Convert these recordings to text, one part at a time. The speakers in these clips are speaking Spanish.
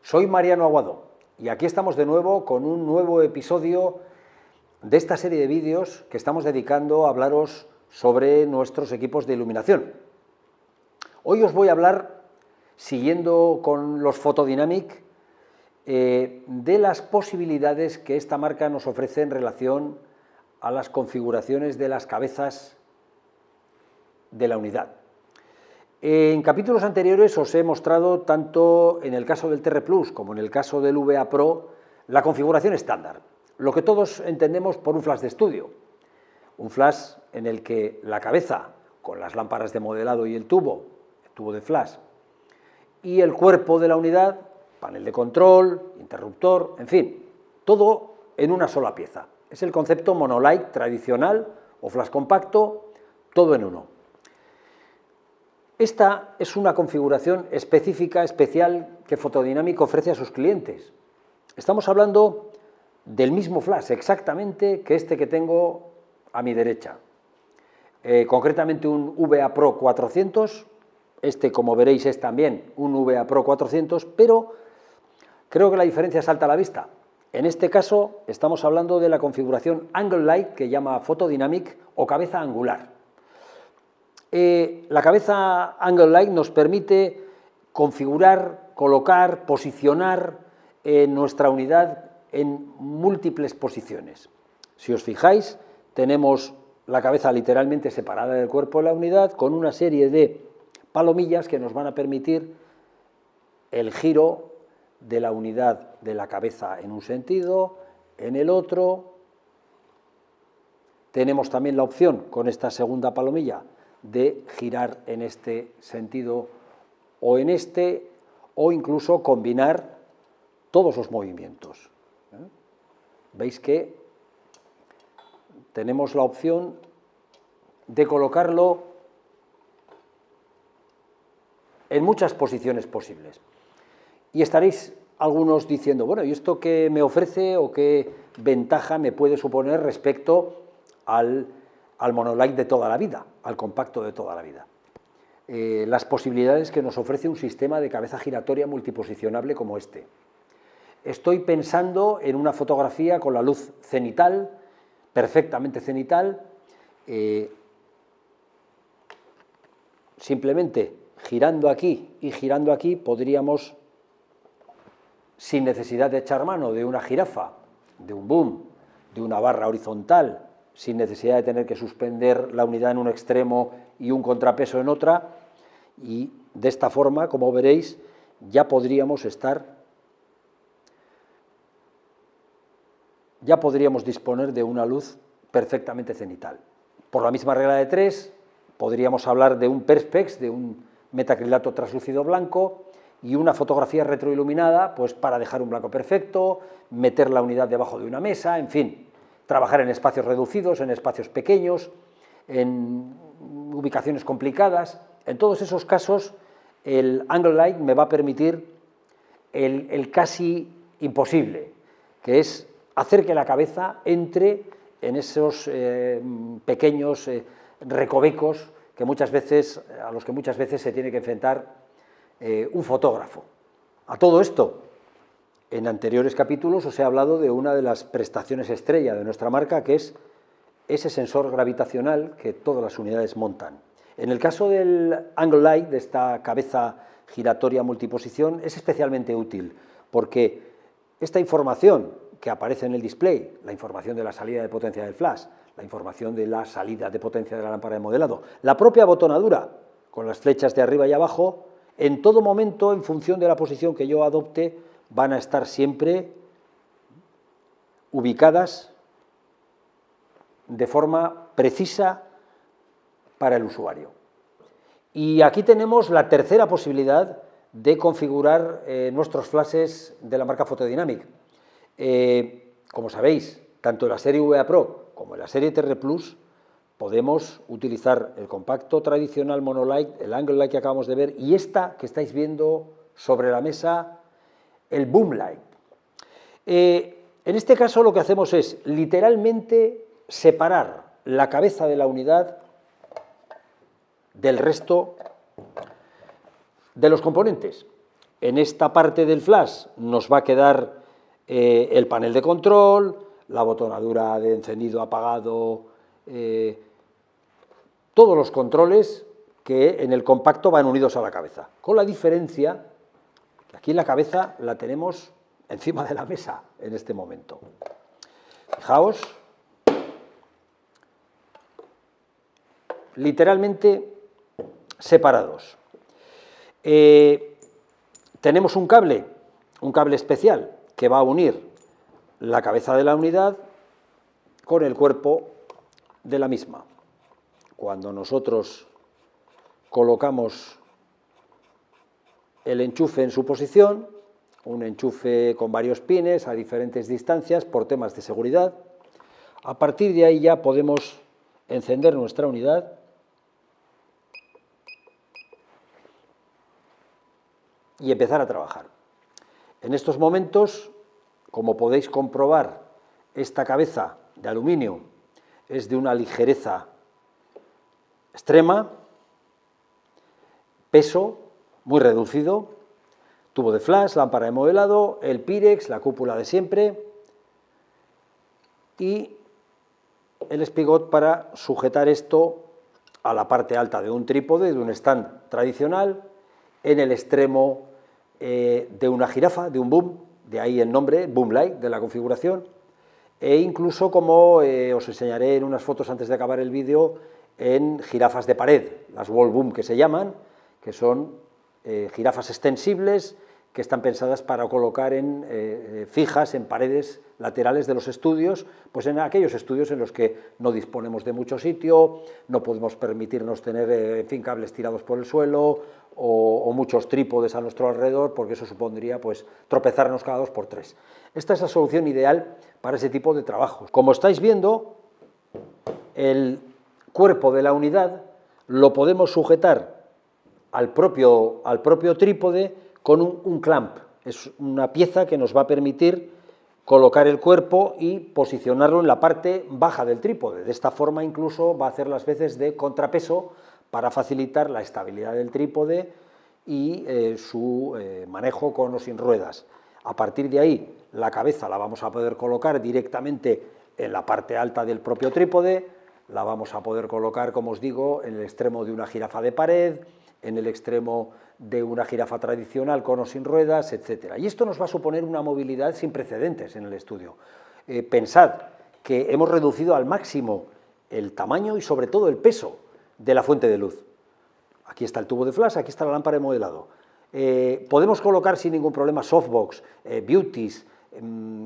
Soy Mariano Aguado y aquí estamos de nuevo con un nuevo episodio de esta serie de vídeos que estamos dedicando a hablaros sobre nuestros equipos de iluminación. Hoy os voy a hablar, siguiendo con los Photodynamic, de las posibilidades que esta marca nos ofrece en relación a las configuraciones de las cabezas de la unidad. En capítulos anteriores os he mostrado, tanto en el caso del TR Plus como en el caso del VA Pro, la configuración estándar, lo que todos entendemos por un flash de estudio. Un flash en el que la cabeza, con las lámparas de modelado y el tubo de flash, y el cuerpo de la unidad, panel de control, interruptor, en fin, todo en una sola pieza. Es el concepto monolight tradicional o flash compacto, todo en uno. Esta es una configuración específica, especial, que Photodynamic ofrece a sus clientes. Estamos hablando del mismo flash, exactamente, que este que tengo a mi derecha. Concretamente un VA Pro 400, este, como veréis, es también un VA Pro 400, pero creo que la diferencia salta a la vista. En este caso estamos hablando de la configuración Angle Light, que llama Photodynamic, o cabeza angular. La cabeza Angle Light nos permite configurar, colocar, posicionar nuestra unidad en múltiples posiciones. Si os fijáis, tenemos la cabeza literalmente separada del cuerpo de la unidad, con una serie de palomillas que nos van a permitir el giro de la unidad de la cabeza en un sentido, en el otro. Tenemos también la opción, con esta segunda palomilla, de girar en este sentido o en este, o incluso combinar todos los movimientos. Veis que tenemos la opción de colocarlo en muchas posiciones posibles. Y estaréis algunos diciendo, bueno, ¿y esto qué me ofrece o qué ventaja me puede suponer respecto al monolight de toda la vida, al compacto de toda la vida? Las posibilidades que nos ofrece un sistema de cabeza giratoria multiposicionable como este. Estoy pensando en una fotografía con la luz cenital, perfectamente cenital, simplemente girando aquí y girando aquí podríamos, sin necesidad de echar mano de una jirafa, de un boom, de una barra horizontal, sin necesidad de tener que suspender la unidad en un extremo y un contrapeso en otra, y de esta forma, como veréis, ya podríamos disponer de una luz perfectamente cenital. Por la misma regla de tres, podríamos hablar de un perspex, de un metacrilato translúcido blanco, y una fotografía retroiluminada, pues para dejar un blanco perfecto, meter la unidad debajo de una mesa, en fin, trabajar en espacios reducidos, en espacios pequeños, en ubicaciones complicadas. En todos esos casos, el Angle Light me va a permitir el casi imposible, que es hacer que la cabeza entre en esos pequeños recovecos que a los que muchas veces se tiene que enfrentar un fotógrafo. A todo esto, en anteriores capítulos os he hablado de una de las prestaciones estrella de nuestra marca, que es ese sensor gravitacional que todas las unidades montan. En el caso del Angle Light, de esta cabeza giratoria multiposición, es especialmente útil, porque esta información que aparece en el display, la información de la salida de potencia del flash, la información de la salida de potencia de la lámpara de modelado, la propia botonadura, con las flechas de arriba y abajo, en todo momento, en función de la posición que yo adopte, van a estar siempre ubicadas de forma precisa para el usuario. Y aquí tenemos la tercera posibilidad de configurar nuestros flashes de la marca Photodynamic. Como sabéis, tanto en la serie VA Pro como en la serie TR Plus podemos utilizar el compacto tradicional monolight, el Angle Light que acabamos de ver, y esta que estáis viendo sobre la mesa, el Boom Light. En este caso lo que hacemos es literalmente separar la cabeza de la unidad del resto de los componentes. En esta parte del flash nos va a quedar el panel de control, la botonadura de encendido, apagado, todos los controles que en el compacto van unidos a la cabeza, con la diferencia que aquí la cabeza la tenemos encima de la mesa en este momento. Fijaos, literalmente separados. Tenemos un cable especial que va a unir la cabeza de la unidad con el cuerpo de la misma. Cuando nosotros colocamos el enchufe en su posición, un enchufe con varios pines a diferentes distancias por temas de seguridad, a partir de ahí ya podemos encender nuestra unidad y empezar a trabajar. En estos momentos, como podéis comprobar, esta cabeza de aluminio es de una ligereza extrema, peso muy reducido, tubo de flash, lámpara de modelado, el Pyrex, la cúpula de siempre y el espigot para sujetar esto a la parte alta de un trípode, de un stand tradicional, en el extremo de una jirafa, de un boom, de ahí el nombre, Boom Light, de la configuración, e incluso, como os enseñaré en unas fotos antes de acabar el vídeo, en jirafas de pared, las wall boom que se llaman, que son jirafas extensibles que están pensadas para colocar fijas en paredes laterales de los estudios, pues en aquellos estudios en los que no disponemos de mucho sitio, no podemos permitirnos tener, en fin, cables tirados por el suelo o muchos trípodes a nuestro alrededor, porque eso supondría pues tropezarnos cada 2 por 3. Esta es la solución ideal para ese tipo de trabajos. Como estáis viendo, el cuerpo de la unidad lo podemos sujetar al propio trípode con un clamp. Es una pieza que nos va a permitir colocar el cuerpo y posicionarlo en la parte baja del trípode. De esta forma incluso va a hacer las veces de contrapeso para facilitar la estabilidad del trípode y su manejo con o sin ruedas. A partir de ahí, la cabeza la vamos a poder colocar directamente en la parte alta del propio trípode, la vamos a poder colocar, como os digo, en el extremo de una jirafa de pared, en el extremo de una jirafa tradicional con o sin ruedas, etc. Y esto nos va a suponer una movilidad sin precedentes en el estudio. Pensad que hemos reducido al máximo el tamaño y sobre todo el peso de la fuente de luz. Aquí está el tubo de flash, aquí está la lámpara de modelado. Podemos colocar sin ningún problema softbox, beauties,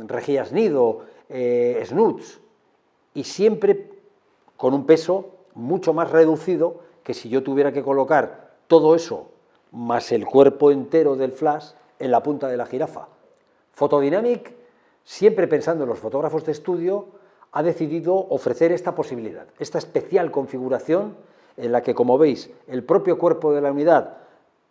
rejillas nido, snuds, y siempre con un peso mucho más reducido que si yo tuviera que colocar todo eso más el cuerpo entero del flash en la punta de la jirafa. Photodynamic, siempre pensando en los fotógrafos de estudio, ha decidido ofrecer esta posibilidad, esta especial configuración en la que, como veis, el propio cuerpo de la unidad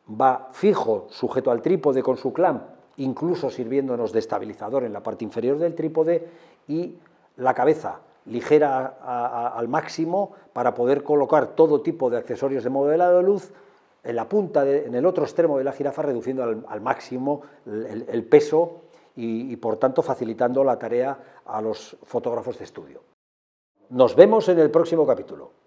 va fijo, sujeto al trípode con su clamp, incluso sirviéndonos de estabilizador en la parte inferior del trípode, y la cabeza ligera al máximo para poder colocar todo tipo de accesorios de modelado de luz en la punta, en el otro extremo de la jirafa, reduciendo al máximo el peso y, por tanto, facilitando la tarea a los fotógrafos de estudio. Nos vemos en el próximo capítulo.